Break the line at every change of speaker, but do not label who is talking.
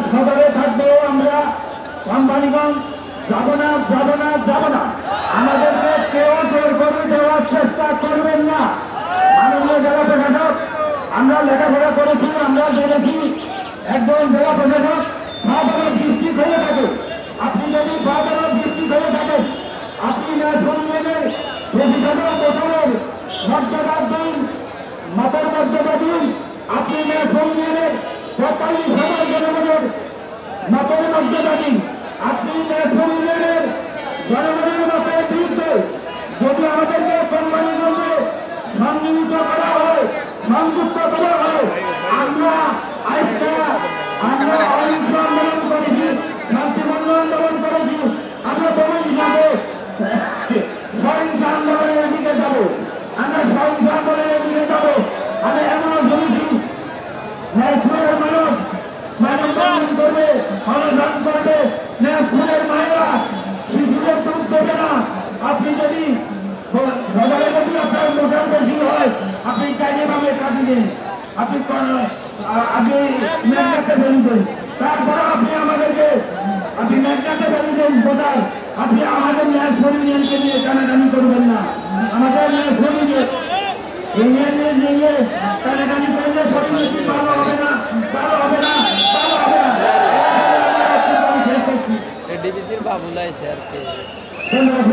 সদরে থাকবো আমরা কোম্পানিগঞ্জ যাবো না যাবো না যাবো না আমাদেরকে কেউ জোর করে দেওয়ার চেষ্টা করবেন না মাননীয় জেলা প্রশাসক আমরা লেখাপড়া করেছি আমরা জেনেছি একজন জেলা প্রশাসক বাবার দৃষ্টি হয়ে থাকে আপনি যদি বাবার দৃষ্টি হয়ে থাকেন আপনি ন্যাশনালের প্রশাসনের বোতলের মর্যাদা দিন মাতার মর্যাদা দিন আপনি ন্যাশনালের ৪৫,০০০ জনগণের মতের মর্যাদা দিন আপনি ন্যাশনালের জনগণের মতের বিরুদ্ধে যদি আমাদেরকে কোম্পানিগঞ্জে সন্নিহিত করা হয় সংযুক্ত করা হয় আমরা আজকে আমরা অহিংস আন্দোলন করেছি শান্তিপূর্ণ আন্দোলন করেছি আমরা বড় হিসাবে সহিংস আন্দোলনের দিকে যাব আমরা সহিংস আন্দোলনের দিকে যাব আমি এমনও শুনেছি ন্যাশনালের মানুষ মানববন্ধন করবে অনশন করবে ন্যাশনালের মায়েরা শিশুদের দুধ দেবে না আপনি যদি সবাই যদি আপনার মোটার বেশি হয় আপনি কাজে ভাবে কাটি দিন আপনি মেঘনাতে ফেলে দেন তারপরে আপনি আমাদেরকে আপনি মেঘনাতে ফেলে দেন ভোটার আপনি আমাদের ন্যাশনাল ইউনিয়নকে নিয়ে টানাটানি করবেন না আমাদের ন্যাশনাল ইউনিয়নের নিয়ে টানাটানি করলে পরিণতি ভালো হবে না ভালো হবে না ভালো হবে না ডিবিসির বাবুলাই স্যার কে ধন্যবাদ